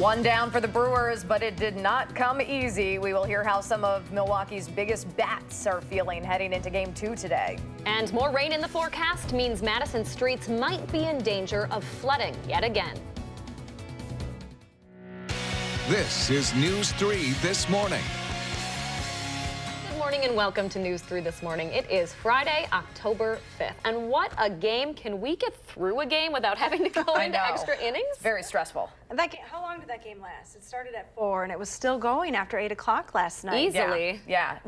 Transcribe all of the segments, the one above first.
One down for the Brewers, but it did not come easy. We will hear how some of Milwaukee's biggest bats are feeling heading into Game 2 today. And more rain in the forecast means Madison streets might be in danger of flooding yet again. This is News 3 This Morning. Good morning and welcome to News 3 This Morning. It is Friday, October 5th. And what a game. Can we get through a game without having to go into extra innings? Very stressful. And how long did that game last? It started at 4 and it was still going after 8 o'clock last night. Easily. Yeah.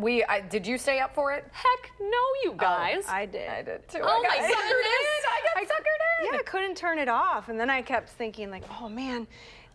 Did you stay up for it? Heck no, you guys. Oh, I did. I did too. Oh, I got my suckered in. I got suckered in. Yeah, I couldn't turn it off. And then I kept thinking like, oh man,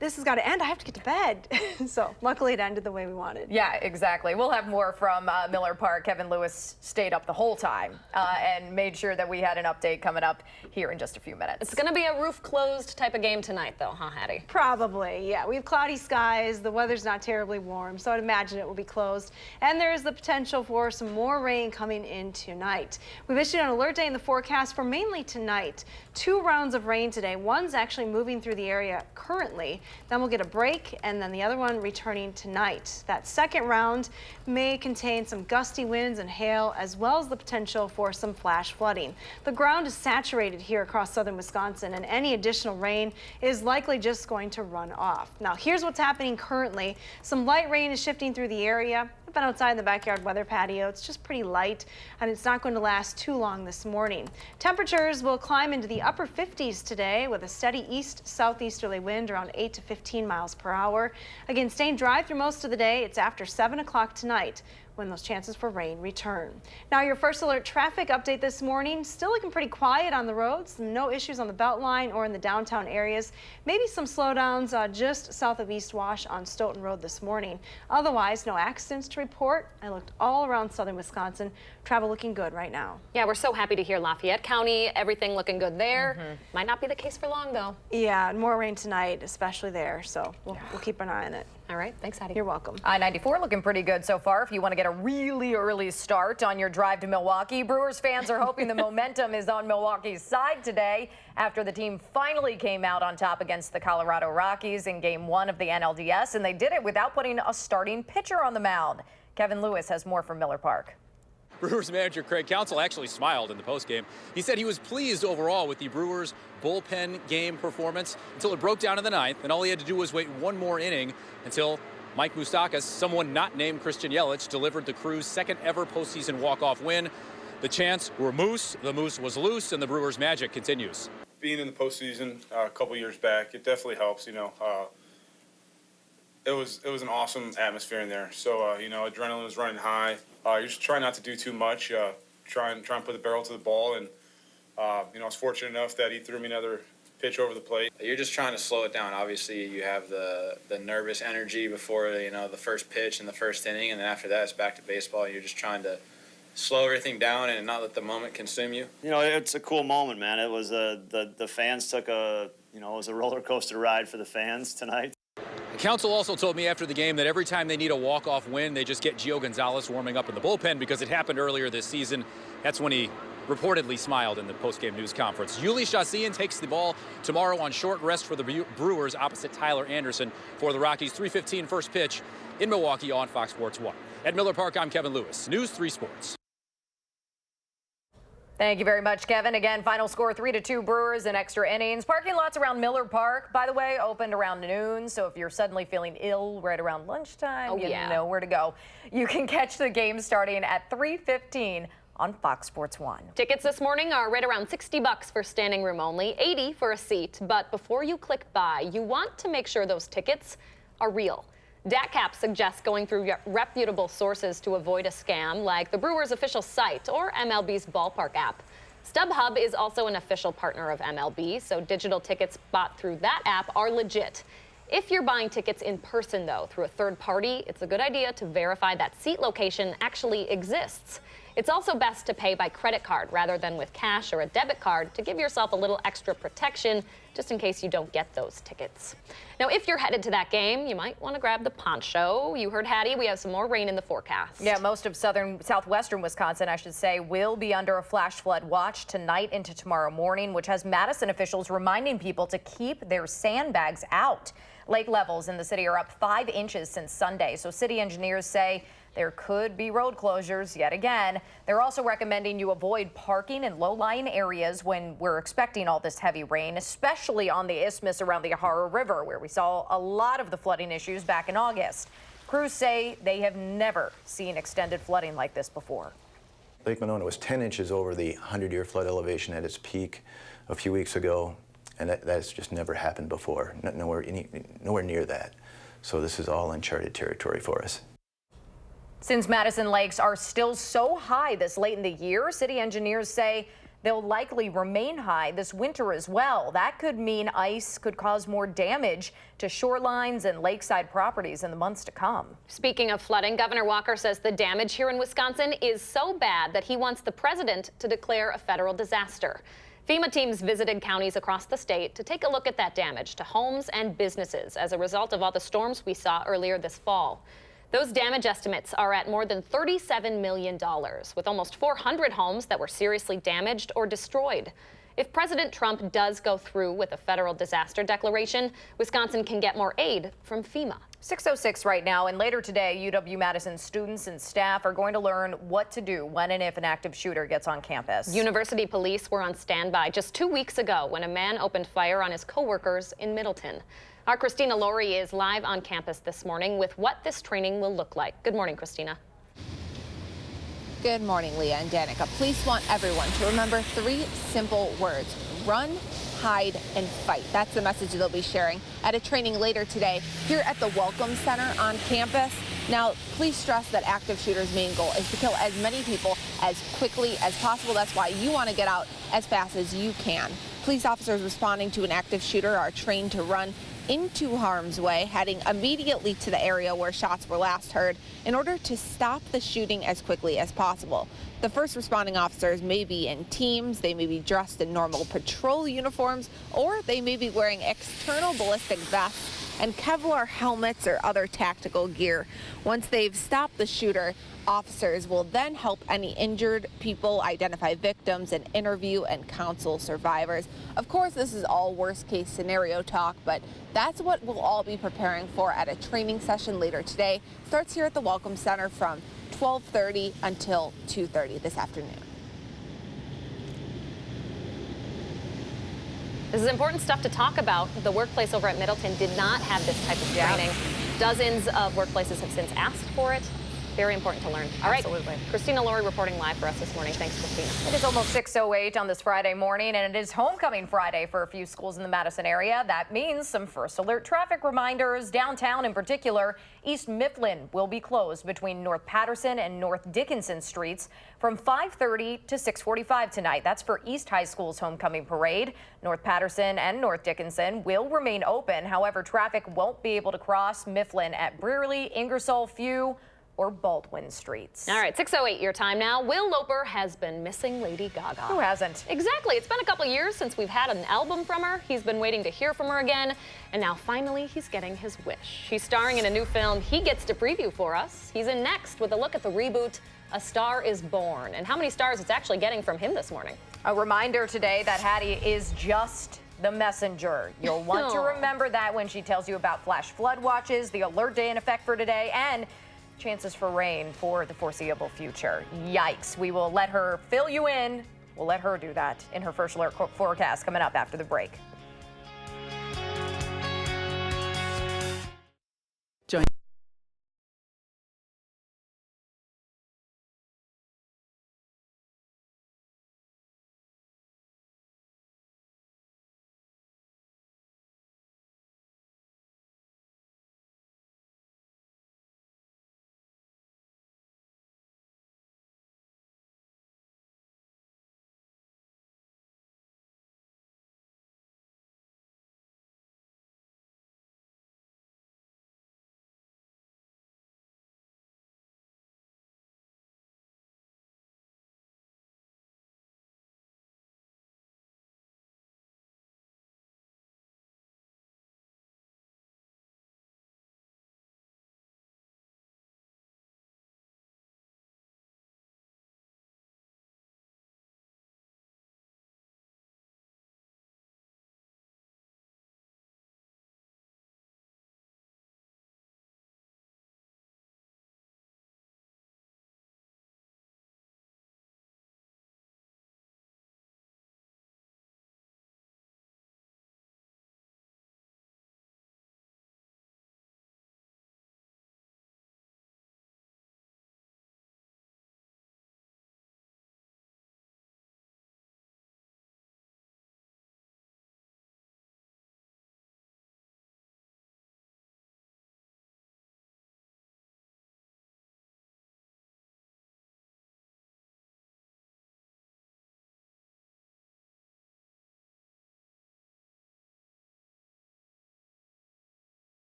this has got to end. I have to get to bed. So luckily it ended the way we wanted. Yeah, exactly. We'll have more from Miller Park. Kevin Lewis stayed up the whole time and made sure that we had an update coming up here in just a few minutes. It's going to be a roof closed type of game tonight though, huh, Hattie? Probably, yeah. We have cloudy skies. The weather's not terribly warm, so I'd imagine it will be closed. And there is the potential for some more rain coming in tonight. We've issued an alert day in the forecast for mainly tonight. 2 rounds of rain today. One's actually moving through the area currently. Then we'll get a break, and then the other one returning tonight. That second round may contain some gusty winds and hail, as well as the potential for some flash flooding. The ground is saturated here across southern Wisconsin, and any additional rain is likely just going to run off. Now, here's what's happening currently. Some light rain is shifting through the area. I've been outside in the backyard weather patio. It's just pretty light, and it's not going to last too long this morning. Temperatures will climb into the upper 50s today with a steady east-southeasterly wind around 8 to 15 miles per hour. Again, staying dry through most of the day. It's after 7 o'clock tonight when those chances for rain return. Now, your first alert traffic update this morning. Still looking pretty quiet on the roads. No issues on the Beltline or in the downtown areas. Maybe some slowdowns just south of East Wash on Stoughton Road this morning. Otherwise, no accidents to report. I looked all around southern Wisconsin. Travel looking good right now. Yeah, we're so happy to hear Lafayette County, everything looking good there. Might not be the case for long, though. Yeah, and more rain tonight, especially there. So we'll keep an eye on it. All right, thanks, Hattie. You're welcome. I-94 looking pretty good so far. If you want to get a really early start on your drive to Milwaukee, Brewers fans are hoping the momentum is on Milwaukee's side today after the team finally came out on top against the Colorado Rockies in Game 1 of the NLDS, and they did it without putting a starting pitcher on the mound. Kevin Lewis has more from Miller Park. Brewers manager Craig Counsell actually smiled in the postgame. He said he was pleased overall with the Brewers' bullpen game performance until it broke down in the ninth, and all he had to do was wait one more inning until Mike Moustakas, someone not named Christian Yelich, delivered the Crew's second ever postseason walk-off win. The chants were moose, the moose was loose, and the Brewers' magic continues. Being in the postseason a couple years back, it definitely helps, you know. It was an awesome atmosphere in there. So, you know, adrenaline was running high. You just try not to do too much. Try and put the barrel to the ball. And, you know, I was fortunate enough that he threw me another pitch over the plate. You're just trying to slow it down. Obviously, you have the nervous energy before, you know, the first pitch in the first inning. And then after that, it's back to baseball. You're just trying to slow everything down and not let the moment consume you. You know, it's a cool moment, man. It was the fans took it was a roller coaster ride for the fans tonight. Counsell also told me after the game that every time they need a walk-off win, they just get Gio Gonzalez warming up in the bullpen because it happened earlier this season. That's when he reportedly smiled in the postgame news conference. Yuli Chassin takes the ball tomorrow on short rest for the Brewers opposite Tyler Anderson for the Rockies. 3:15 first pitch in Milwaukee on Fox Sports 1. At Miller Park, I'm Kevin Lewis, News 3 Sports. Thank you very much, Kevin. Again, final score 3-2 Brewers in extra innings. Parking lots around Miller Park, by the way, opened around noon. So if you're suddenly feeling ill right around lunchtime, you know where to go. You can catch the game starting at 3:15 on Fox Sports 1. Tickets this morning are right around $60 for standing room only, $80 for a seat. But before you click buy, you want to make sure those tickets are real. DATCAP suggests going through reputable sources to avoid a scam like the Brewers' official site or MLB's ballpark app. StubHub is also an official partner of MLB, so digital tickets bought through that app are legit. If you're buying tickets in person, though, through a third party, it's a good idea to verify that seat location actually exists. It's also best to pay by credit card rather than with cash or a debit card to give yourself a little extra protection just in case you don't get those tickets. Now, if you're headed to that game, you might want to grab the poncho. You heard Hattie, we have some more rain in the forecast. Yeah, most of southwestern Wisconsin, I should say, will be under a flash flood watch tonight into tomorrow morning, which has Madison officials reminding people to keep their sandbags out. Lake levels in the city are up 5 inches since Sunday, so city engineers say there could be road closures yet again. They're also recommending you avoid parking in low-lying areas when we're expecting all this heavy rain, especially on the isthmus around the Yahara River, where we saw a lot of the flooding issues back in August. Crews say they have never seen extended flooding like this before. Lake Monona was 10 inches over the 100-year flood elevation at its peak a few weeks ago, and that's just never happened before, nowhere near that. So this is all uncharted territory for us. Since Madison lakes are still so high this late in the year, city engineers say they'll likely remain high this winter as well. That could mean ice could cause more damage to shorelines and lakeside properties in the months to come. Speaking of flooding, Governor Walker says the damage here in Wisconsin is so bad that he wants the president to declare a federal disaster. FEMA teams visited counties across the state to take a look at that damage to homes and businesses as a result of all the storms we saw earlier this fall. Those damage estimates are at more than $37 million, with almost 400 homes that were seriously damaged or destroyed. If President Trump does go through with a federal disaster declaration, Wisconsin can get more aid from FEMA. 6:06 right now, and later today, UW-Madison students and staff are going to learn what to do when and if an active shooter gets on campus. University police were on standby just 2 weeks ago when a man opened fire on his coworkers in Middleton. Our Christina Laurie is live on campus this morning with what this training will look like. Good morning, Christina. Good morning, Leah and Danica. Police want everyone to remember 3 simple words: run, hide, and fight. That's the message they'll be sharing at a training later today here at the Welcome Center on campus. Now, police stress that active shooters' main goal is to kill as many people as quickly as possible. That's why you want to get out as fast as you can. Police officers responding to an active shooter are trained to run into harm's way, heading immediately to the area where shots were last heard in order to stop the shooting as quickly as possible. The first responding officers may be in teams, they may be dressed in normal patrol uniforms, or they may be wearing external ballistic vests and Kevlar helmets or other tactical gear. Once they've stopped the shooter, officers will then help any injured people identify victims and interview and counsel survivors. Of course, this is all worst case scenario talk, but that's what we'll all be preparing for at a training session later today. Starts here at the Welcome Center from 12:30 until 2:30 this afternoon. This is important stuff to talk about. The workplace over at Middleton did not have this type of training. Dozens of workplaces have since asked for it. Very important to learn. All right, Christina Laurie reporting live for us this morning. Thanks, Christina. It is almost 6:08 on this Friday morning, and it is homecoming Friday for a few schools in the Madison area. That means some first alert traffic reminders. Downtown in particular, East Mifflin will be closed between North Patterson and North Dickinson streets from 5:30 to 6:45 tonight. That's for East High School's homecoming parade. North Patterson and North Dickinson will remain open. However, traffic won't be able to cross Mifflin at Brearley, Ingersoll, Few, or Baldwin streets. All right, 6:08 your time now. Will Loper has been missing Lady Gaga. Who hasn't? Exactly. It's been a couple years since we've had an album from her. He's been waiting to hear from her again, and now finally he's getting his wish. She's starring in a new film he gets to preview for us. He's in next with a look at the reboot A Star is Born, and how many stars it's actually getting from him this morning. A reminder today that Hattie is just the messenger. You'll want to remember that when she tells you about flash flood watches, the alert day in effect for today, and chances for rain for the foreseeable future. Yikes. We will let her fill you in. We'll let her do that in her first alert forecast coming up after the break.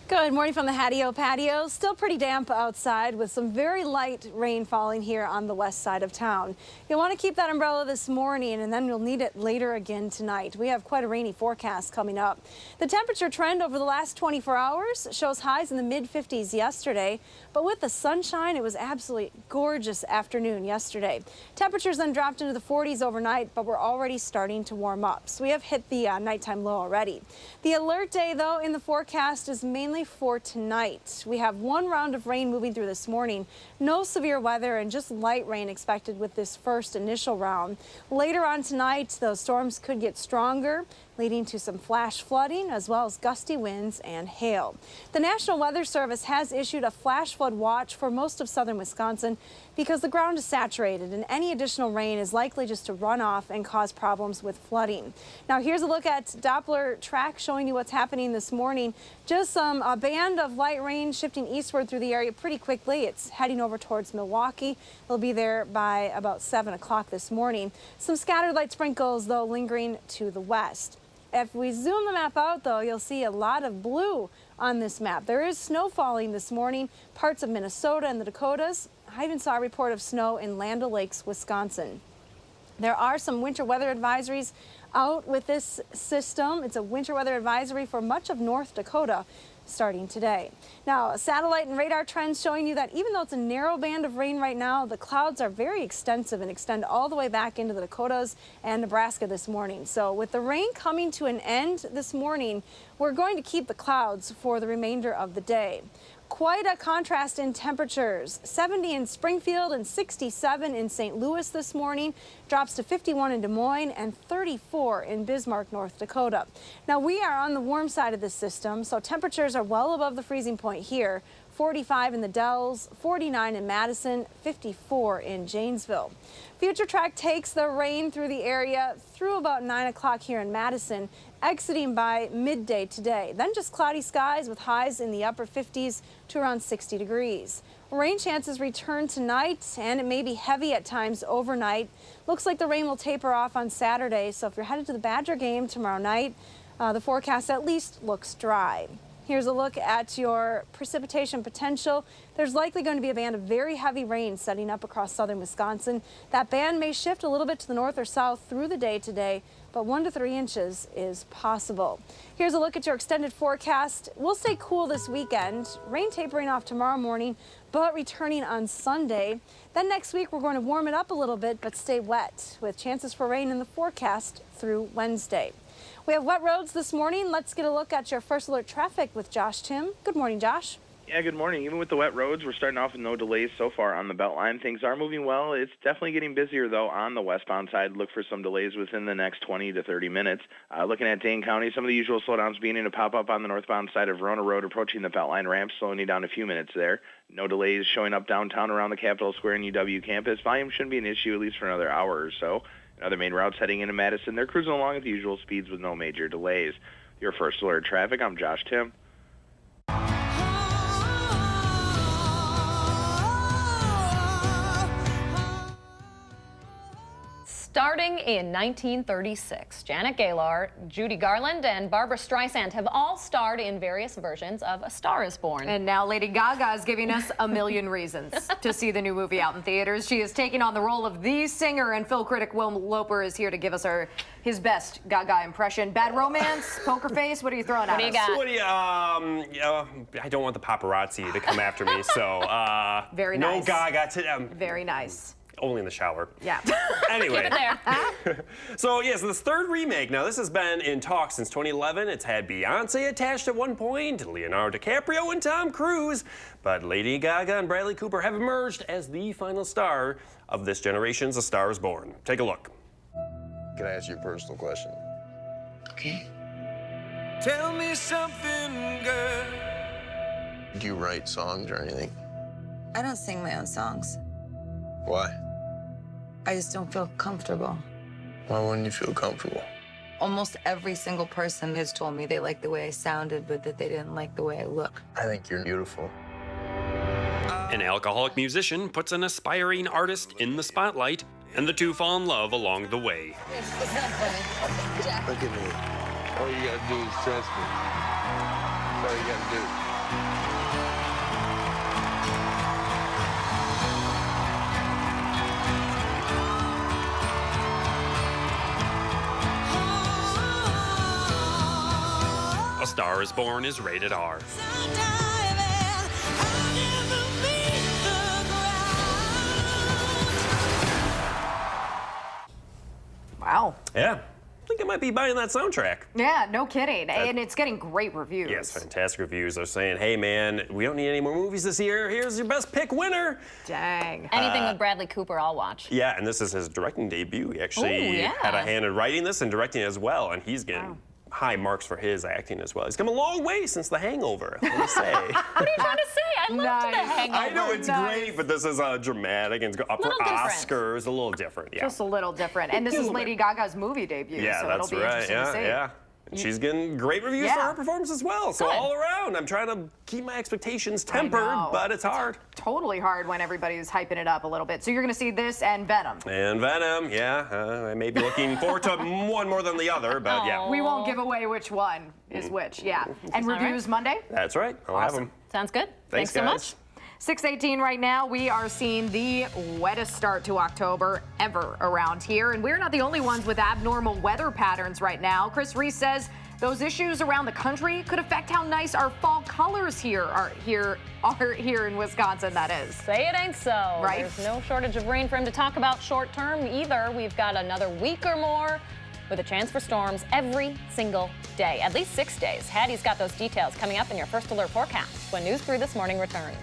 Good morning from the Hattie-O patio. Still pretty damp outside with some very light rain falling here on the west side of town. You'll want to keep that umbrella this morning, and then you'll need it later again tonight. We have quite a rainy forecast coming up. The temperature trend over the last 24 hours shows highs in the mid-50s yesterday, but with the sunshine, it was absolutely gorgeous afternoon yesterday. Temperatures then dropped into the 40s overnight, but we're already starting to warm up. So we have hit the nighttime low already. The alert day, though, in the forecast is mainly for tonight. We have one round of rain moving through this morning. No severe weather and just light rain expected with this first initial round. Later on tonight, those storms could get stronger, leading to some flash flooding as well as gusty winds and hail. The National Weather Service has issued a flash flood watch for most of southern Wisconsin because the ground is saturated and any additional rain is likely just to run off and cause problems with flooding. Now here's a look at Doppler track showing you what's happening this morning. Just a band of light rain shifting eastward through the area pretty quickly. It's heading over towards Milwaukee. It'll be there by about 7 o'clock this morning. Some scattered light sprinkles, though, lingering to the west. If we zoom the map out, though, you'll see a lot of blue on this map. There is snow falling this morning, parts of Minnesota and the Dakotas. I even saw a report of snow in Land O'Lakes, Wisconsin. There are some winter weather advisories out with this system. It's a winter weather advisory for much of North Dakota starting today. Now, satellite and radar trends showing you that even though it's a narrow band of rain right now, the clouds are very extensive and extend all the way back into the Dakotas and Nebraska this morning. So with the rain coming to an end this morning, we're going to keep the clouds for the remainder of the day. Quite a contrast in temperatures. 70 in Springfield and 67 in St. Louis this morning. Drops to 51 in Des Moines and 34 in Bismarck, North Dakota. Now we are on the warm side of this system, so temperatures are well above the freezing point here. 45 in the Dells, 49 in Madison, 54 in Janesville. Future track takes the rain through the area through about 9 o'clock here in Madison, exiting by midday today. Then just cloudy skies with highs in the upper 50s to around 60 degrees. Rain chances return tonight, and it may be heavy at times overnight. Looks like the rain will taper off on Saturday, so if you're headed to the Badger game tomorrow night, the forecast at least looks dry. Here's a look at your precipitation potential. There's likely going to be a band of very heavy rain setting up across southern Wisconsin. That band may shift a little bit to the north or south through the day today, but 1 to 3 inches is possible. Here's a look at your extended forecast. We'll stay cool this weekend. Rain tapering off tomorrow morning, but returning on Sunday. Then next week, we're going to warm it up a little bit, but stay wet with chances for rain in the forecast through Wednesday. We have wet roads this morning. Let's get a look at your first alert traffic with Josh Tim. Good morning, Josh. Yeah, good morning. Even with the wet roads, we're starting off with no delays so far on the Beltline. Things are moving well. It's definitely getting busier, though, on the westbound side. Look for some delays within the next 20 to 30 minutes. Looking at Dane County, some of the usual slowdowns beginning to pop up on the northbound side of Verona Road, approaching the Beltline ramp, slowing you down a few minutes there. No delays showing up downtown around the Capitol Square and UW campus. Volume shouldn't be an issue, at least for another hour or so. Other main routes heading into Madison, they're cruising along at the usual speeds with no major delays. Your first alert traffic, I'm Josh Tim. Starting in 1936, Janet Gaylor, Judy Garland, and Barbra Streisand have all starred in various versions of A Star is Born. And now Lady Gaga is giving us a million reasons to see the new movie out in theaters. She is taking on the role of the singer, and film critic Will Loper is here to give us his best Gaga impression. Bad Romance, Poker Face, what are you throwing at us? What do you got? I don't want the paparazzi to come after me, so Very nice. No Gaga today. Very nice. Only in the shower. Yeah. Anyway. Keep it there. So, yes, this third remake. Now, this has been in talks since 2011. It's had Beyonce attached at one point, Leonardo DiCaprio and Tom Cruise. But Lady Gaga and Bradley Cooper have emerged as the final star of this generation's A Star is Born. Take a look. Can I ask you a personal question? Okay. Tell me something, girl. Do you write songs or anything? I don't sing my own songs. Why? I just don't feel comfortable. Why wouldn't you feel comfortable? Almost every single person has told me they liked the way I sounded, but that they didn't like the way I look. I think you're beautiful. An alcoholic musician puts an aspiring artist in the spotlight, and the two fall in love along the way. It's not funny. Jack. Look at me. All you gotta do is trust me. That's all you gotta do. A Star is Born is rated R. Wow. Yeah. I think I might be buying that soundtrack. Yeah, no kidding. And it's getting great reviews. Yes, fantastic reviews. They're saying, hey, man, we don't need any more movies this year. Here's your best pick winner. Dang. Anything with Bradley Cooper, I'll watch. Yeah, and this is his directing debut. He actually had a hand in writing this and directing it as well, and he's getting high marks for his acting as well. He's come a long way since The Hangover, let me say. What are you trying to say? I loved The Hangover. I know it's great, but this is dramatic and it's up for Oscars, a little different. Yeah. Just a little different. And this is Lady Gaga's movie debut, Yeah, so that's it'll be interesting to see. Yeah. And she's getting great reviews for her performance as well. So Good. all around, I'm trying to keep my expectations tempered, but it's hard. Totally hard when everybody's hyping it up a little bit. So you're going to see this and Venom. And Venom, I may be looking forward to one more than the other, but yeah. We won't give away which one is which, yeah. And reviews Monday? That's right. I'll have them. Sounds good. Thanks so guys. much. 6:18 right now. We are seeing the wettest start to October ever around here. And we're not the only ones with abnormal weather patterns right now. Chris Reese says those issues around the country could affect how nice our fall colors are here in Wisconsin, that is. Say it ain't so. Right? There's no shortage of rain for him to talk about short term either. We've got another week or more with a chance for storms every single day, at least 6 days. Hattie's got those details coming up in your First Alert forecast when News 3 This Morning returns.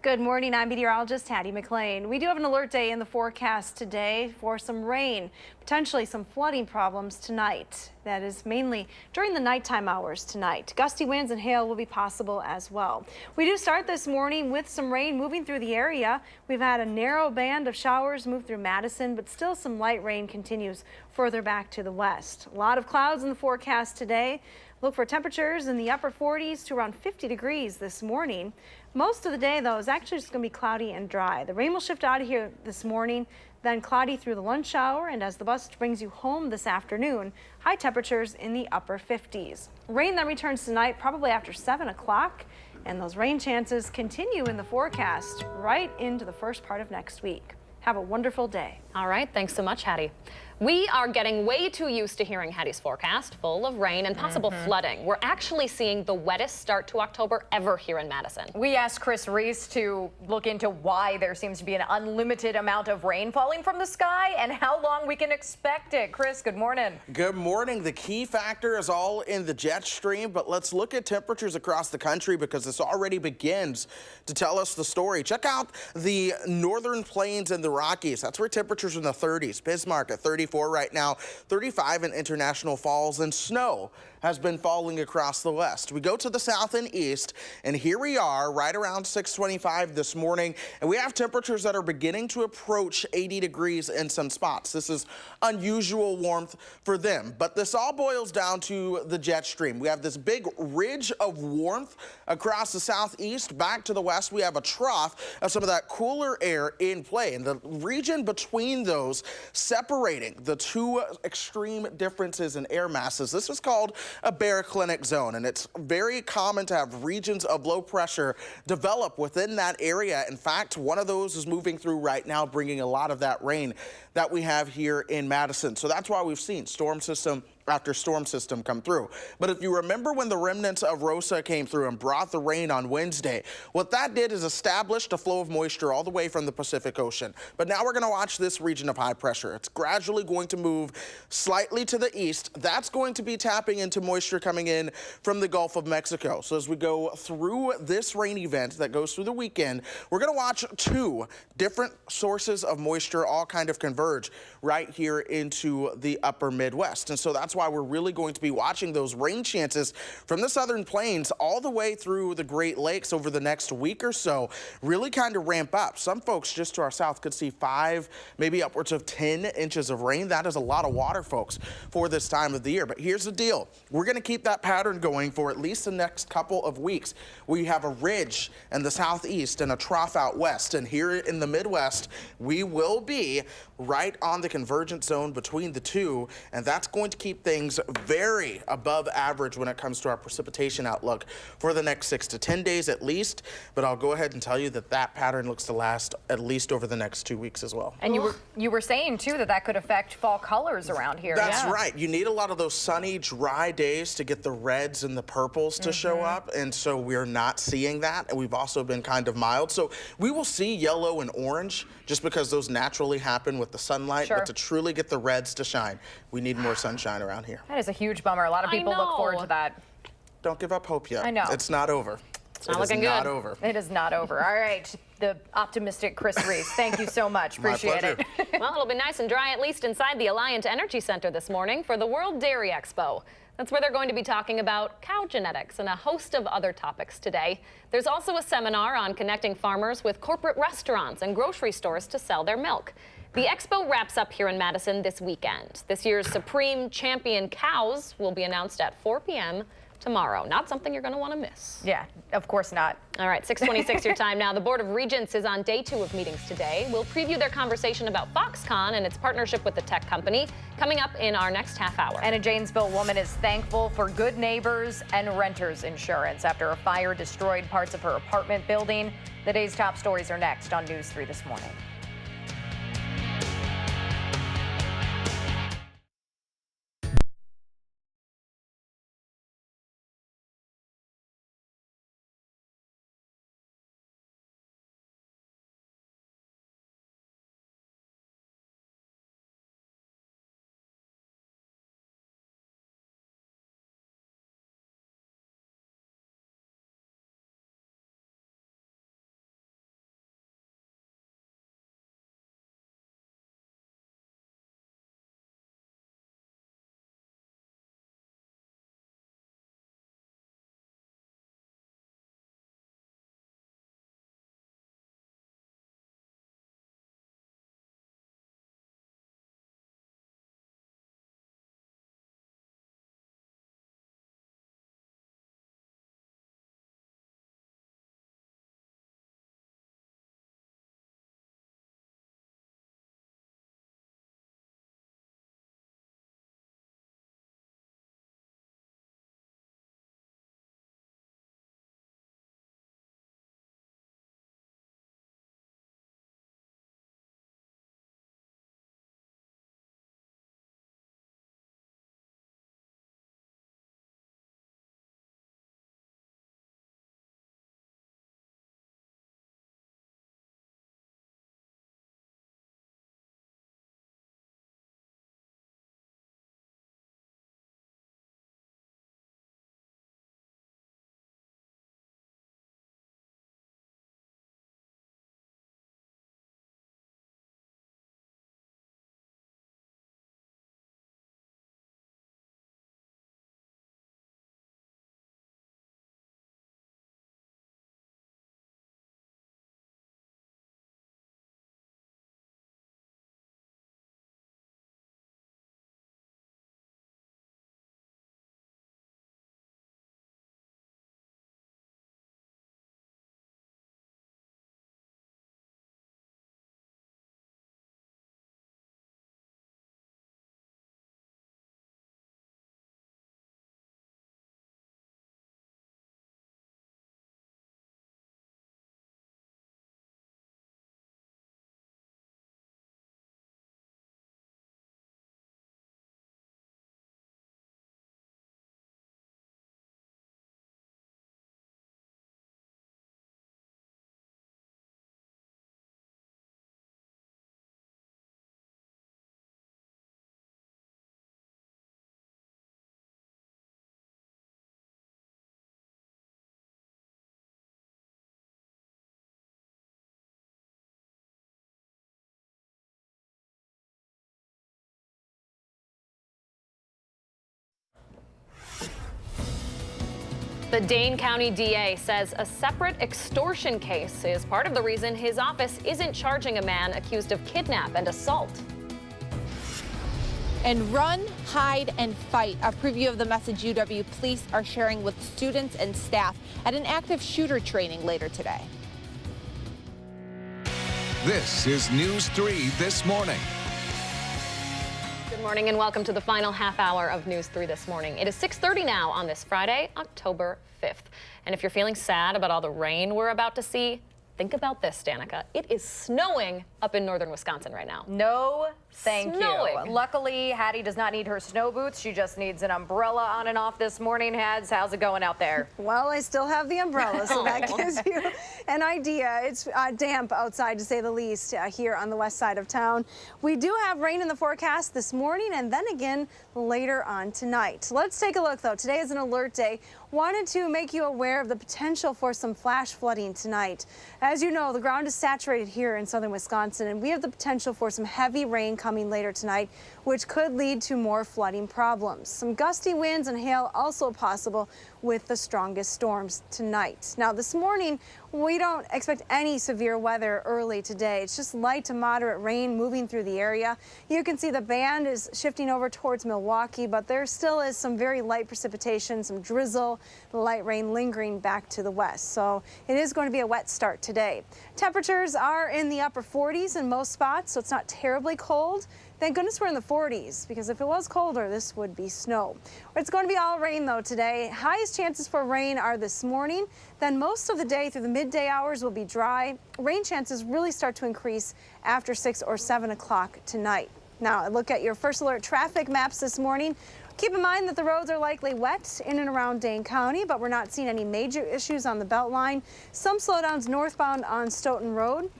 Good morning, I'm meteorologist Hattie McLean. We do have an alert day in the forecast today for some rain, potentially some flooding problems tonight. That is mainly during the nighttime hours tonight. Gusty winds and hail will be possible as well. We do start this morning with some rain moving through the area. We've had a narrow band of showers move through Madison, but still some light rain continues further back to the west. A lot of clouds in the forecast today. Look for temperatures in the upper 40s to around 50 degrees this morning. Most of the day, though, is actually just going to be cloudy and dry. The rain will shift out of here this morning, then cloudy through the lunch hour, and as the bus brings you home this afternoon, high temperatures in the upper 50s. Rain then returns tonight, probably after 7 o'clock, and those rain chances continue in the forecast right into the first part of next week. Have a wonderful day. All right, thanks so much, Hattie. We are getting way too used to hearing Hattie's forecast, full of rain and possible flooding. We're actually seeing the wettest start to October ever here in Madison. We asked Chris Reese to look into why there seems to be an unlimited amount of rain falling from the sky and how long we can expect it. Chris, good morning. Good morning. The key factor is all in the jet stream, but let's look at temperatures across the country because this already begins to tell us the story. Check out the northern plains and the Rockies. That's where temperatures are in the 30s. Bismarck at 34 right now, 35 in International Falls, and snow has been falling across the west. We go to the south and east, and here we are right around 6:25 this morning, and we have temperatures that are beginning to approach 80 degrees in some spots. This is unusual warmth for them, but this all boils down to the jet stream. We have this big ridge of warmth across the southeast. Back to the west, we have a trough of some of that cooler air in play, and the region between those separating the two extreme differences in air masses. This is called a baroclinic zone, and it's very common to have regions of low pressure develop within that area. In fact, one of those is moving through right now, bringing a lot of that rain that we have here in Madison. So that's why we've seen storm system after storm system come through. But if you remember when the remnants of Rosa came through and brought the rain on Wednesday, what that did is established a flow of moisture all the way from the Pacific Ocean. But now we're going to watch this region of high pressure. It's gradually going to move slightly to the east. That's going to be tapping into moisture coming in from the Gulf of Mexico. So as we go through this rain event that goes through the weekend, we're going to watch two different sources of moisture all kind of converge right here into the upper Midwest. And so that's why we're really going to be watching those rain chances from the southern plains all the way through the Great Lakes over the next week or so really kind of ramp up. Some folks just to our south could see 5, maybe upwards of 10 inches of rain. That is a lot of water, folks, for this time of the year. But here's the deal. We're going to keep that pattern going for at least the next couple of weeks. We have a ridge in the southeast and a trough out west. And here in the Midwest, we will be right on the convergence zone between the two. And that's going to keep things very above average when it comes to our precipitation outlook for the next 6 to 10 days at least. But I'll go ahead and tell you that that pattern looks to last at least over the next 2 weeks as well. And you were saying too that could affect fall colors around here. That's right. You need a lot of those sunny, dry days to get the reds and the purples to show up. And so we're not seeing that. And we've also been kind of mild. So we will see yellow and orange just because those naturally happen with the sunlight. But to truly get the reds to shine, we need more sunshine around here. That is a huge bummer. A lot of people look forward to that. Don't give up hope yet. I know. It's not over. It's not looking good. Not over. It is not over. All right. The optimistic Chris Reese. Thank you so much. Appreciate it. Well, it'll be nice and dry, at least inside the Alliant Energy Center this morning for the World Dairy Expo. That's where they're going to be talking about cow genetics and a host of other topics today. There's also a seminar on connecting farmers with corporate restaurants and grocery stores to sell their milk. The expo wraps up here in Madison this weekend. This year's Supreme Champion cows will be announced at 4 p.m. tomorrow. Not something you're going to want to miss. Yeah, of course not. All right, 6:26 your time now. The Board of Regents is on day 2 of meetings today. We'll preview their conversation about Foxconn and its partnership with the tech company coming up in our next half hour. And a Janesville woman is thankful for good neighbors and renters insurance after a fire destroyed parts of her apartment building. The day's top stories are next on News 3 this morning. The Dane County DA says a separate extortion case is part of the reason his office isn't charging a man accused of kidnap and assault. And run, hide, and fight. A preview of the message UW police are sharing with students and staff at an active shooter training later today. This is News 3 This Morning. Good morning and welcome to the final half hour of News 3 This Morning. It is 6:30 now on this Friday, October 5th. And if you're feeling sad about all the rain we're about to see, think about this, Danica. It is snowing up in northern Wisconsin right now. No, thank Snowing. you. Luckily, Hattie does not need her snow boots. She just needs an umbrella on and off this morning. Hads, how's it going out there? Well, I still have the umbrella, so that gives you an idea. It's damp outside, to say the least, here on the west side of town. We do have rain in the forecast this morning and then again later on tonight. Let's take a look, though. Today is an alert day. Wanted to make you aware of the potential for some flash flooding tonight. As you know, the ground is saturated here in southern Wisconsin, and we have the potential for some heavy rain coming later tonight, which could lead to more flooding problems. Some gusty winds and hail also possible with the strongest storms tonight. Now, this morning, we don't expect any severe weather early today. It's just light to moderate rain moving through the area. You can see the band is shifting over towards Milwaukee, but there still is some very light precipitation, some drizzle, light rain lingering back to the west. So it is going to be a wet start today. Temperatures are in the upper 40s in most spots, so it's not terribly cold. Thank goodness we're in the 40s, because if it was colder, this would be snow. It's going to be all rain, though, today. Highest chances for rain are this morning. Then most of the day through the midday hours will be dry. Rain chances really start to increase after 6 or 7 o'clock tonight. Now, look at your first alert traffic maps this morning. Keep in mind that the roads are likely wet in and around Dane County, but we're not seeing any major issues on the Beltline. Some slowdowns northbound on Stoughton Road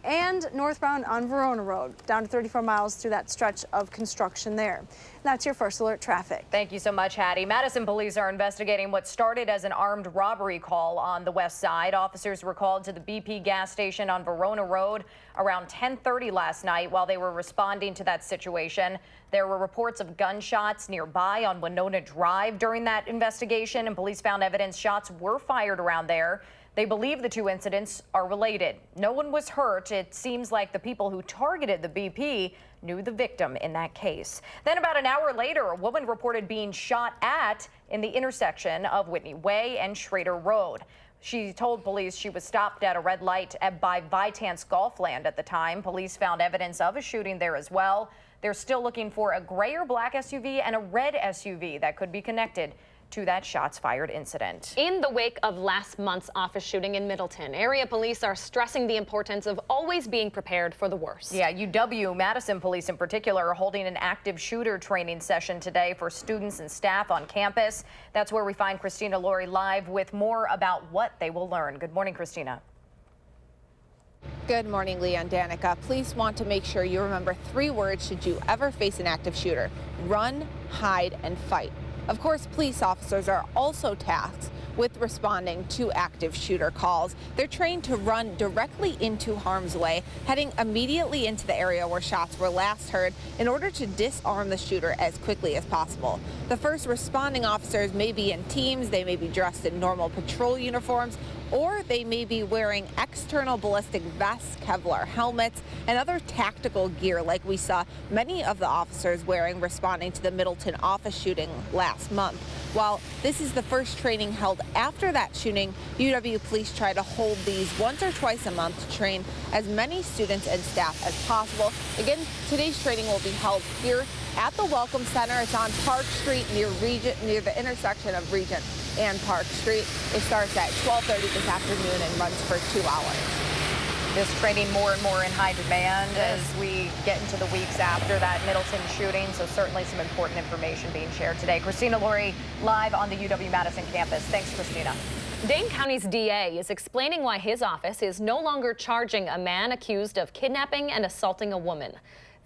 and northbound on Verona Road, down to 34 miles through that stretch of construction there. That's your first alert traffic. Thank you so much, Hattie. Madison police are investigating what started as an armed robbery call on the west side. Officers were called to the BP gas station on Verona Road around 10:30 last night. While they were responding to that situation, there were reports of gunshots nearby on Winona Drive during that investigation, and police found evidence shots were fired around there. They believe the two incidents are related. No one was hurt. It seems like the people who targeted the BP knew the victim in that case. Then about an hour later, a woman reported being shot at in the intersection of Whitney Way and Schrader Road. She told police she was stopped at a red light by Vitance Golfland at the time. Police found evidence of a shooting there as well. They're still looking for a gray or black SUV and a red SUV that could be connected to that shots fired incident. In the wake of last month's office shooting in Middleton, area police are stressing the importance of always being prepared for the worst. Yeah, UW Madison police in particular are holding an active shooter training session today for students and staff on campus. That's where we find Christina Laurie live with more about what they will learn. Good morning, Christina. Good morning, Leah and Danica. Police want to make sure you remember 3 words should you ever face an active shooter: run, hide, and fight. Of course, police officers are also tasked with responding to active shooter calls. They're trained to run directly into harm's way, heading immediately into the area where shots were last heard in order to disarm the shooter as quickly as possible. The first responding officers may be in teams, they may be dressed in normal patrol uniforms, or they may be wearing external ballistic vests, Kevlar helmets, and other tactical gear like we saw many of the officers wearing responding to the Middleton office shooting last month. While this is the first training held after that shooting, UW police try to hold these once or twice a month to train as many students and staff as possible. Again, today's training will be held here at the Welcome Center. It's on Park Street near the intersection of Regent and Park Street. It starts at 12:30 this afternoon and runs for 2 hours. This training more and more in high demand as we get into the weeks after that Middleton shooting, so certainly some important information being shared today. Christina Laurie live on the UW-Madison campus. Thanks, Christina. Dane County's DA is explaining why his office is no longer charging a man accused of kidnapping and assaulting a woman.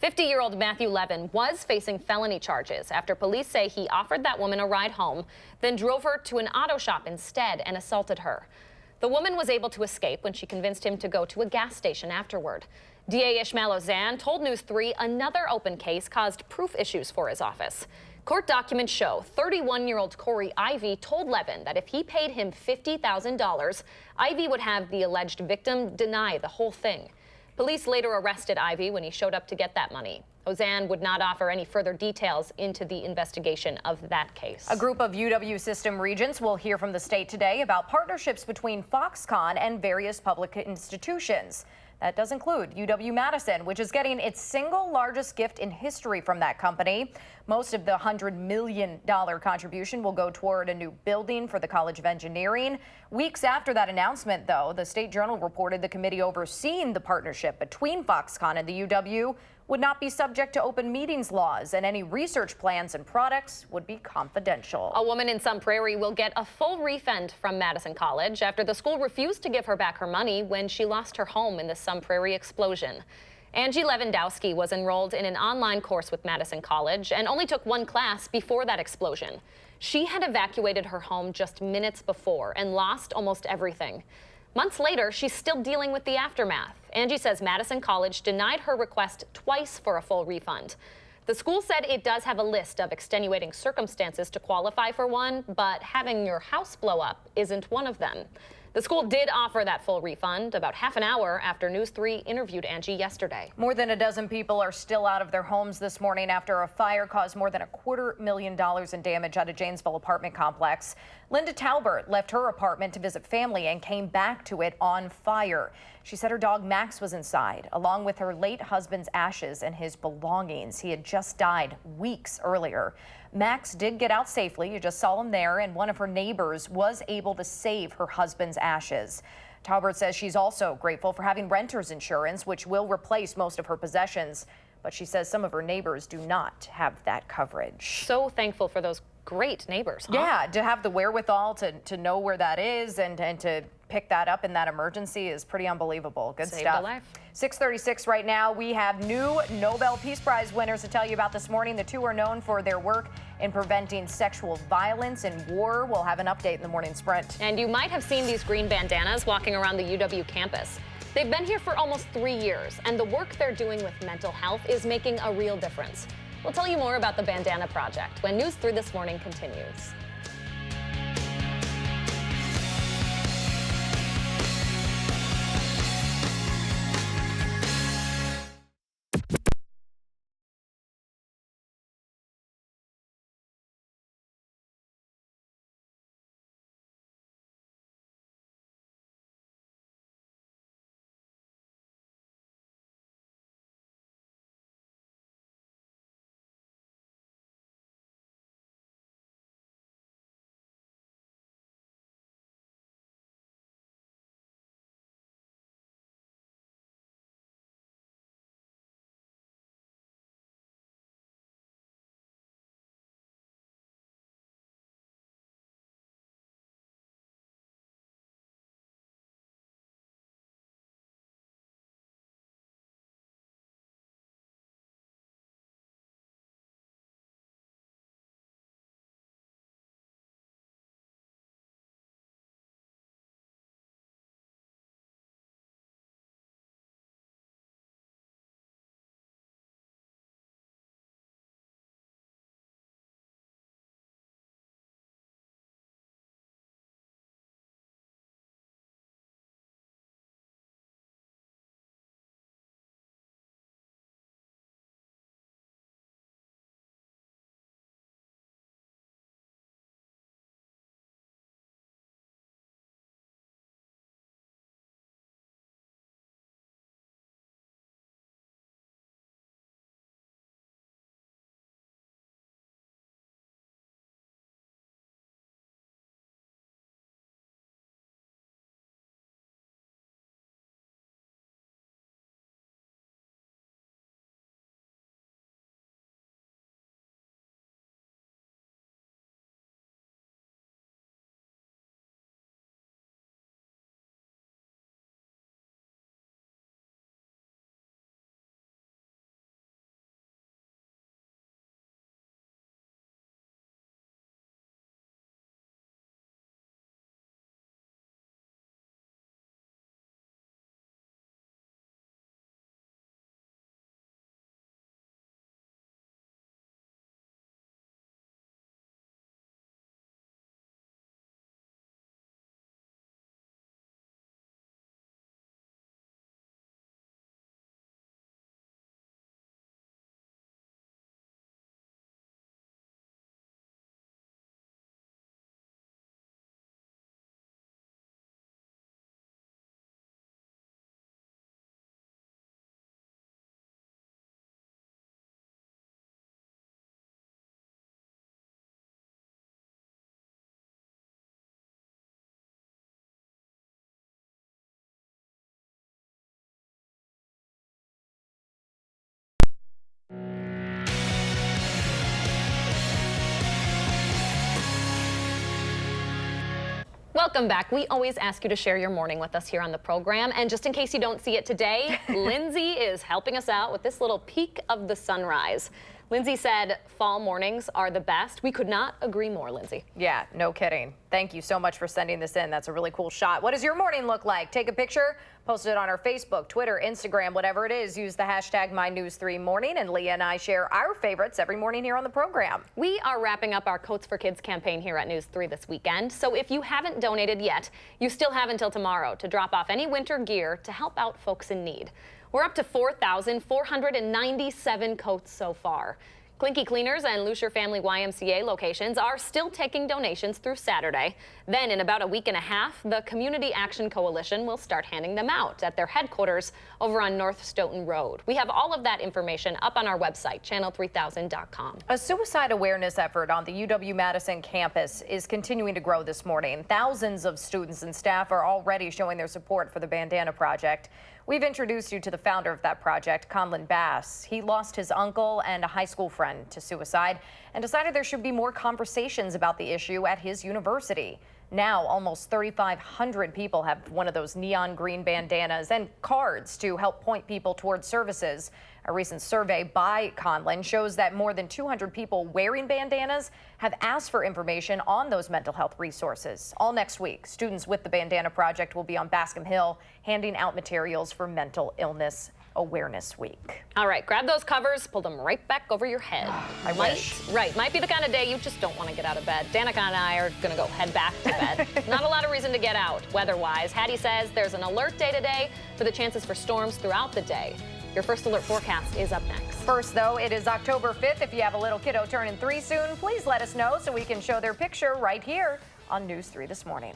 50-year-old Matthew Levin was facing felony charges after police say he offered that woman a ride home, then drove her to an auto shop instead and assaulted her. The woman was able to escape when she convinced him to go to a gas station afterward. DA Ishmael Ozan told News 3 another open case caused proof issues for his office. Court documents show 31-year-old Corey Ivy told Levin that if he paid him $50,000, Ivy would have the alleged victim deny the whole thing. Police later arrested Ivy when he showed up to get that money. Hosann would not offer any further details into the investigation of that case. A group of UW system regents will hear from the state today about partnerships between Foxconn and various public institutions. That does include UW-Madison, which is getting its single largest gift in history from that company. Most of the $100 million contribution will go toward a new building for the College of Engineering. Weeks after that announcement, though, the State Journal reported the committee overseeing the partnership between Foxconn and the UW would not be subject to open meetings laws, and any research plans and products would be confidential. A woman in Sun Prairie will get a full refund from Madison College after the school refused to give her back her money when she lost her home in the Sun Prairie explosion. Angie Lewandowski was enrolled in an online course with Madison College and only took one class before that explosion. She had evacuated her home just minutes before and lost almost everything. Months later, she's still dealing with the aftermath. Angie says Madison College denied her request twice for a full refund. The school said it does have a list of extenuating circumstances to qualify for one, but having your house blow up isn't one of them. The school did offer that full refund about half an hour after News 3 interviewed Angie yesterday. More than a dozen people are still out of their homes this morning after a fire caused more than $250,000 in damage at a Janesville apartment complex. Linda Talbert left her apartment to visit family and came back to it on fire. She said her dog Max was inside, along with her late husband's ashes and his belongings. He had just died weeks earlier. Max did get out safely. You just saw him there, and one of her neighbors was able to save her husband's ashes. Talbert says she's also grateful for having renter's insurance, which will replace most of her possessions. But she says some of her neighbors do not have that coverage. So thankful for those great neighbors, huh? Yeah, to have the wherewithal to know where that is and to pick that up in that emergency is pretty unbelievable. Good Saved stuff. a life. 6:36 right now. We have new Nobel Peace Prize winners to tell you about this morning. The two are known for their work in preventing sexual violence in war. We'll have an update in the morning sprint. And you might have seen these green bandanas walking around the UW campus. They've been here for almost 3 years, and the work they're doing with mental health is making a real difference. We'll tell you more about the Bandana Project when News 3 This Morning continues. Welcome back. We always ask you to share your morning with us here on the program. And just in case you don't see it today, Lindsay is helping us out with this little peek of the sunrise. Lindsay said fall mornings are the best. We could not agree more, Lindsay. Yeah, no kidding. Thank you so much for sending this in. That's a really cool shot. What does your morning look like? Take a picture, post it on our Facebook, Twitter, Instagram, whatever it is. Use the hashtag MyNews3Morning, and Leah and I share our favorites every morning here on the program. We are wrapping up our Coats for Kids campaign here at News 3 this weekend. So if you haven't donated yet, you still have until tomorrow to drop off any winter gear to help out folks in need. We're up to 4,497 coats so far. Clinky Cleaners and Lucier Family YMCA locations are still taking donations through Saturday. Then in about a week and a half, the Community Action Coalition will start handing them out at their headquarters over on North Stoughton Road. We have all of that information up on our website, channel3000.com. A suicide awareness effort on the UW-Madison campus is continuing to grow this morning. Thousands of students and staff are already showing their support for the Bandana Project. We've introduced you to the founder of that project, Conlon Bass. He lost his uncle and a high school friend to suicide and decided there should be more conversations about the issue at his university. Now, almost 3,500 people have one of those neon green bandanas and cards to help point people towards services. A recent survey by Conlon shows that more than 200 people wearing bandanas have asked for information on those mental health resources. All next week, students with the Bandana Project will be on Bascom Hill handing out materials for Mental Illness Awareness Week. All right, grab those covers, pull them right back over your head. I wish. Right, might be the kind of day you just don't want to get out of bed. Danica and I are going to go head back to bed. Not a lot of reason to get out weather-wise. Hattie says there's an alert day today for the chances for storms throughout the day. Your first alert forecast is up next. First, though, it is October 5th. If you have a little kiddo turning 3 soon, please let us know so we can show their picture right here on News 3 This Morning.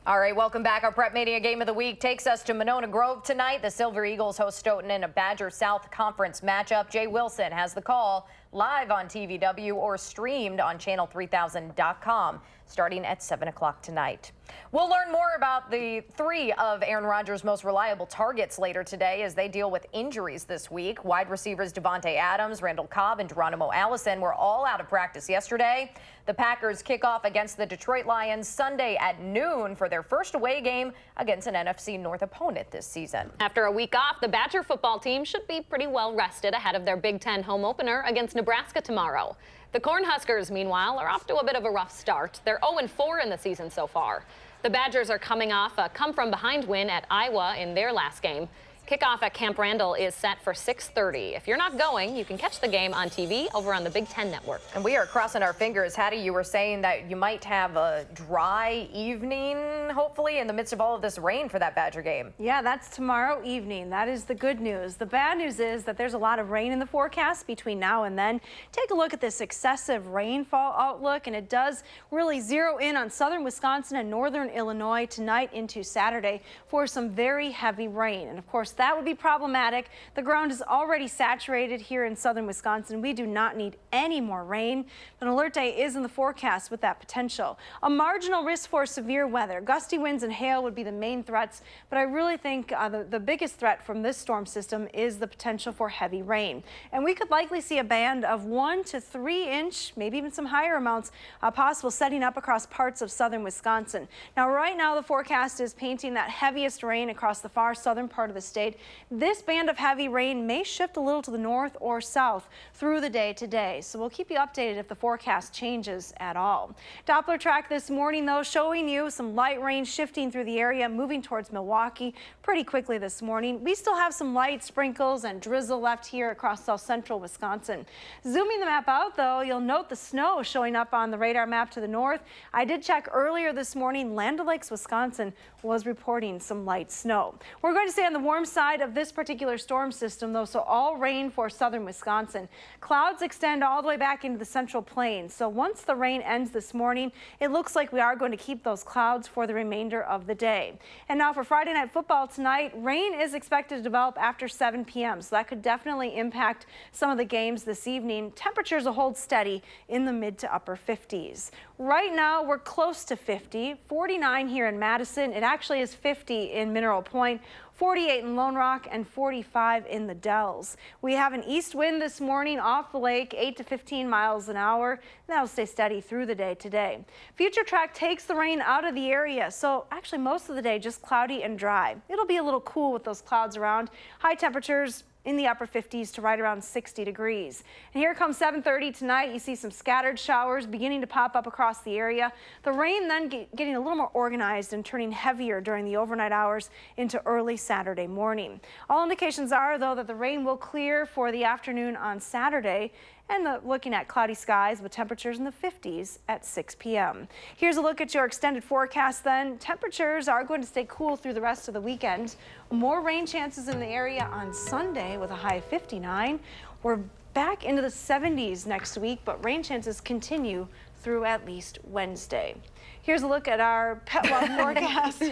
All right, welcome back. Our Prep Mania Game of the Week takes us to Monona Grove tonight. The Silver Eagles host Stoughton in a Badger South Conference matchup. Jay Wilson has the call live on TVW or streamed on channel3000.com starting at 7 o'clock tonight. We'll learn more about the 3 of Aaron Rodgers' most reliable targets later today as they deal with injuries this week. Wide receivers Devontae Adams, Randall Cobb, and Geronimo Allison were all out of practice yesterday. The Packers kick off against the Detroit Lions Sunday at noon for their first away game against an NFC North opponent this season. After a week off, the Badger football team should be pretty well rested ahead of their Big Ten home opener against Nebraska tomorrow. The Cornhuskers, meanwhile, are off to a bit of a rough start. They're 0-4 in the season so far. The Badgers are coming off a come-from-behind win at Iowa in their last game. Kickoff at Camp Randall is set for 6:30. If you're not going, you can catch the game on TV over on the Big Ten Network. And we are crossing our fingers. Hattie, you were saying that you might have a dry evening, hopefully, in the midst of all of this rain for that Badger game. Yeah, that's tomorrow evening. That is the good news. The bad news is that there's a lot of rain in the forecast between now and then. Take a look at this excessive rainfall outlook, and it does really zero in on southern Wisconsin and northern Illinois tonight into Saturday for some very heavy rain. And of course, that would be problematic. The ground is already saturated here in southern Wisconsin. We do not need any more rain. An alert day is in the forecast with that potential. A marginal risk for severe weather. Gusty winds and hail would be the main threats, but I really think the biggest threat from this storm system is the potential for heavy rain. And we could likely see a band of 1 to 3 inch, maybe even some higher amounts possible setting up across parts of southern Wisconsin. Now, right now, the forecast is painting that heaviest rain across the far southern part of the state. This band of heavy rain may shift a little to the north or south through the day today, so we'll keep you updated if the forecast changes at all. Doppler track this morning, though, showing you some light rain shifting through the area, moving towards Milwaukee pretty quickly this morning. We still have some light sprinkles and drizzle left here across south central Wisconsin. Zooming the map out, though, you'll note the snow showing up on the radar map to the north. I did check earlier this morning. Land O'Lakes, Wisconsin was reporting some light snow. We're going to stay on the warm side of this particular storm system, though, so all rain for southern Wisconsin. Clouds extend all the way back into the central plains. So once the rain ends this morning, it looks like we are going to keep those clouds for the remainder of the day. And now for Friday Night Football tonight, rain is expected to develop after 7 p.m. So that could definitely impact some of the games this evening. Temperatures will hold steady in the mid to upper 50s. Right now, we're close to 50, 49 here in Madison. It actually is 50 in Mineral Point, 48 in Lone Rock, and 45 in the Dells. We have an east wind this morning off the lake, 8 to 15 miles an hour. That'll stay steady through the day today. Future track takes the rain out of the area, so actually most of the day just cloudy and dry. It'll be a little cool with those clouds around. High temperatures in the upper 50s to right around 60 degrees. And here comes 7:30 tonight. You see some scattered showers beginning to pop up across the area. The rain then getting a little more organized and turning heavier during the overnight hours into early Saturday morning. All indications are, though, that the rain will clear for the afternoon on Saturday, and looking at cloudy skies with temperatures in the 50s at 6 p.m. Here's a look at your extended forecast then. Temperatures are going to stay cool through the rest of the weekend. More rain chances in the area on Sunday with a high of 59. We're back into the 70s next week, but rain chances continue through at least Wednesday. Here's a look at our pet love forecast.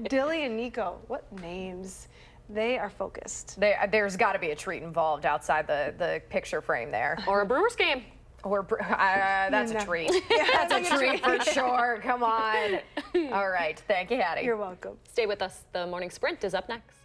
Dilly and Nico, what names? They are focused. There's got to be a treat involved outside the picture frame there. Or a Brewers game. Or that's a treat. Yeah, that's a treat for sure. Come on. All right. Thank you, Hattie. You're welcome. Stay with us. The morning sprint is up next.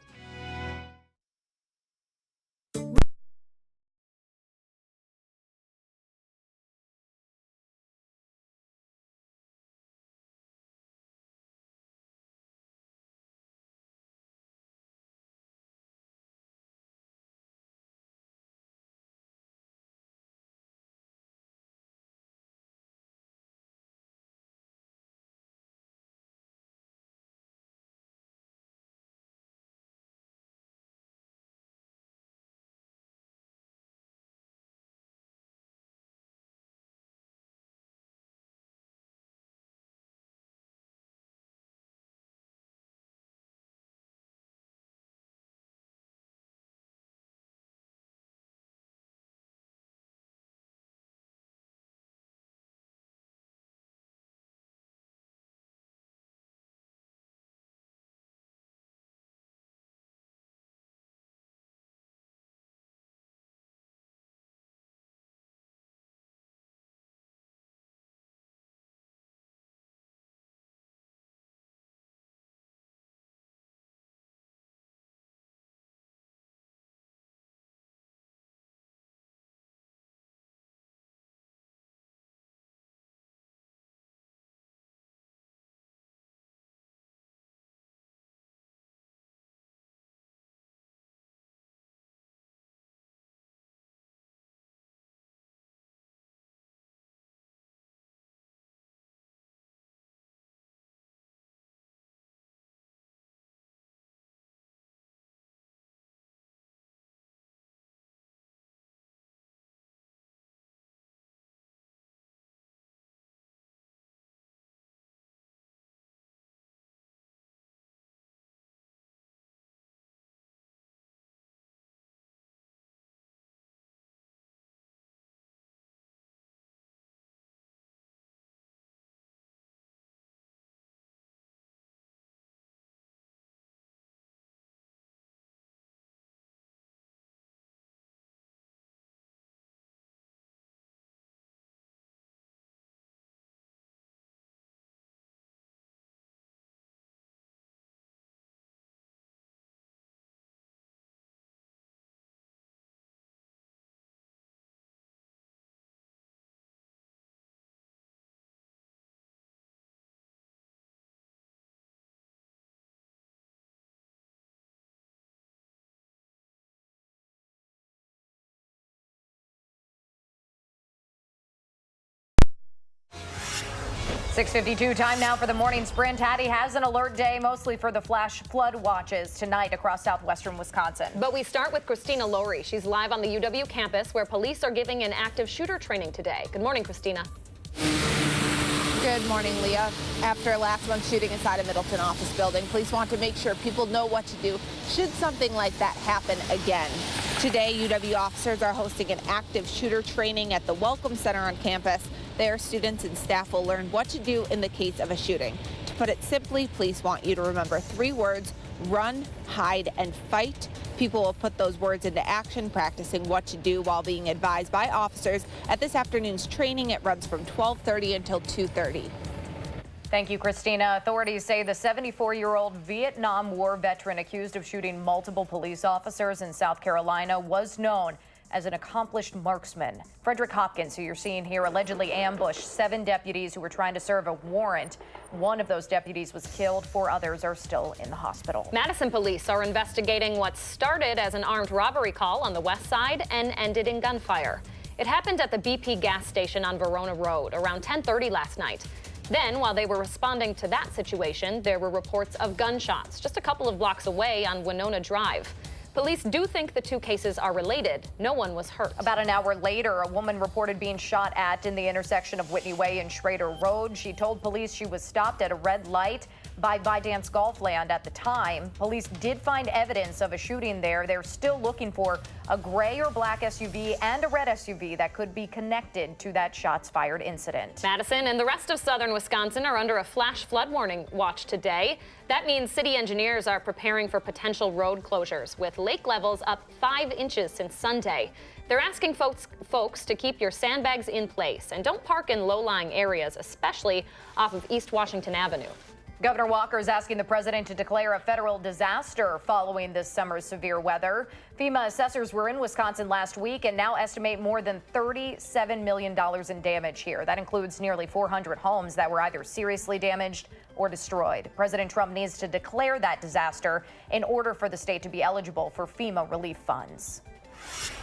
6:52 time now for the morning sprint. Hattie has an alert day, mostly for the flash flood watches tonight across southwestern Wisconsin. But we start with Christina Lowry. She's live on the UW campus where police are giving an active shooter training today. Good morning, Christina. Good morning, Leah. After last month's shooting inside a Middleton office building, police want to make sure people know what to do should something like that happen again. Today, UW officers are hosting an active shooter training at the Welcome Center on campus. There, students and staff will learn what to do in the case of a shooting. To put it simply, police want you to remember 3 words: run, hide, and fight. People will put those words into action, practicing what to do while being advised by officers at this afternoon's training. It runs from 12:30 until 2:30. Thank you, Christina. Authorities say the 74-year-old Vietnam War veteran accused of shooting multiple police officers in South Carolina was known as an accomplished marksman. Frederick Hopkins, who you're seeing here, allegedly ambushed 7 deputies who were trying to serve a warrant. One of those deputies was killed. 4 others are still in the hospital. Madison police are investigating what started as an armed robbery call on the west side and ended in gunfire. It happened at the BP gas station on Verona Road around 10:30 last night. Then, while they were responding to that situation, there were reports of gunshots just a couple of blocks away on Winona Drive. Police do think the 2 cases are related. No one was hurt. About an hour later, a woman reported being shot at in the intersection of Whitney Way and Schrader Road. She told police she was stopped at a red light by Vidance Golfland at the time. Police did find evidence of a shooting there. They're still looking for a gray or black SUV and a red SUV that could be connected to that shots fired incident. Madison and the rest of southern Wisconsin are under a flash flood warning watch today. That means city engineers are preparing for potential road closures, with lake levels up 5 inches since Sunday. They're asking folks to keep your sandbags in place and don't park in low-lying areas, especially off of East Washington Avenue. Governor Walker is asking the president to declare a federal disaster following this summer's severe weather. FEMA assessors were in Wisconsin last week and now estimate more than $37 million in damage here. That includes nearly 400 homes that were either seriously damaged or destroyed. President Trump needs to declare that disaster in order for the state to be eligible for FEMA relief funds.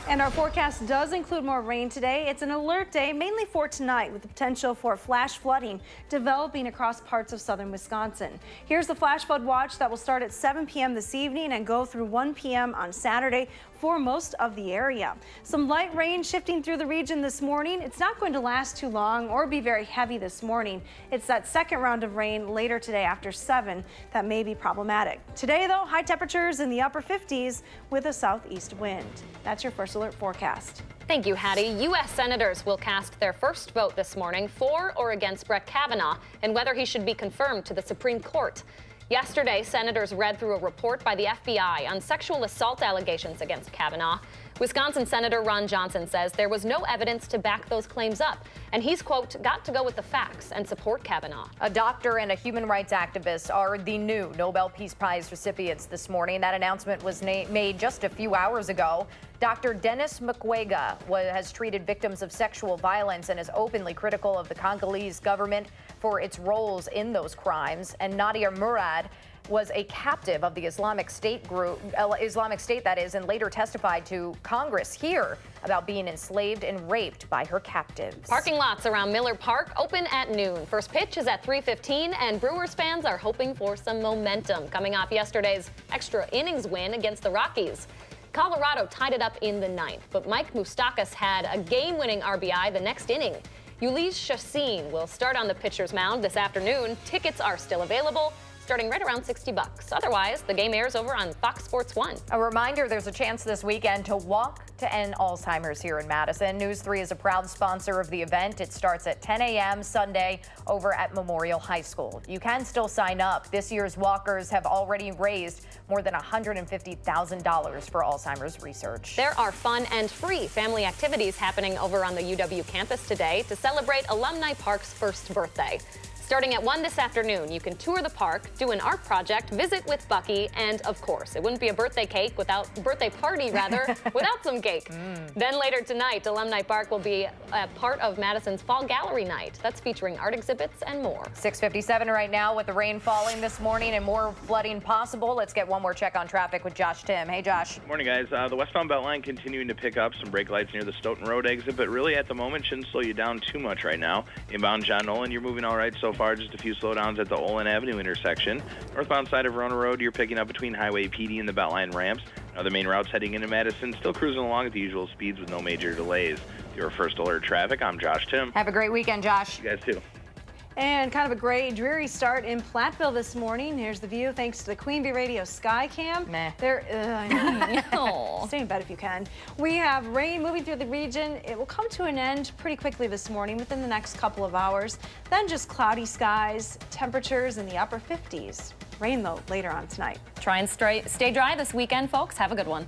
And our forecast does include more rain today. It's an alert day, mainly for tonight, with the potential for flash flooding developing across parts of southern Wisconsin. Here's the flash flood watch that will start at 7 p.m. this evening and go through 1 p.m. on Saturday for most of the area. Some light rain shifting through the region this morning. It's not going to last too long or be very heavy this morning. It's that second round of rain later today after 7 that may be problematic. Today, though, high temperatures in the upper 50s with a southeast wind. That's your first alert forecast. Thank you, Hattie. U.S. senators will cast their first vote this morning for or against Brett Kavanaugh and whether he should be confirmed to the Supreme Court. Yesterday, senators read through a report by the FBI on sexual assault allegations against Kavanaugh. Wisconsin Senator Ron Johnson says there was no evidence to back those claims up, and he's, quote, got to go with the facts and support Kavanaugh. A doctor and a human rights activist are the new Nobel Peace Prize recipients this morning. That announcement was made just a few hours ago. Dr. Denis Mukwege has treated victims of sexual violence and is openly critical of the Congolese government for its roles in those crimes. And Nadia Murad was a captive of the Islamic State that is, and later testified to Congress here about being enslaved and raped by her captives. Parking lots around Miller Park open at noon. First pitch is at 3:15, and Brewers fans are hoping for some momentum coming off yesterday's extra innings win against the Rockies. Colorado tied it up in the 9th, but Mike Moustakas had a game-winning RBI the next inning. Ulysses Chassin will start on the pitcher's mound this afternoon. Tickets are still available, starting right around $60. Otherwise, the game airs over on Fox Sports 1. A reminder, there's a chance this weekend to walk to end Alzheimer's here in Madison. News 3 is a proud sponsor of the event. It starts at 10 a.m. Sunday over at Memorial High School. You can still sign up. This year's walkers have already raised more than $150,000 for Alzheimer's research. There are fun and free family activities happening over on the UW campus today to celebrate Alumni Park's first birthday. Starting at 1 this afternoon, you can tour the park, do an art project, visit with Bucky, and of course, it wouldn't be a birthday party without some cake. Then later tonight, Alumni Park will be a part of Madison's Fall Gallery Night. That's featuring art exhibits and more. 6:57 right now with the rain falling this morning and more flooding possible. Let's get one more check on traffic with Josh Tim. Hey, Josh. Morning, guys. The westbound Beltline continuing to pick up some brake lights near the Stoughton Road exit, but really at the moment shouldn't slow you down too much right now. Inbound John Nolan, you're moving all right so far, just a few slowdowns at the Olin Avenue intersection. Northbound side of Rona Road, you're picking up between Highway PD and the Beltline ramps. Other main routes heading into Madison, still cruising along at the usual speeds with no major delays. Your first alert traffic, I'm Josh Tim. Have a great weekend, Josh. You guys too. And kind of a gray, dreary start in Platteville this morning. Here's the view thanks to the Queen Bee Radio Skycam. Meh. I know. Stay in bed if you can. We have rain moving through the region. It will come to an end pretty quickly this morning within the next couple of hours. Then just cloudy skies, temperatures in the upper 50s. Rain, though, later on tonight. Try and stay dry this weekend, folks. Have a good one.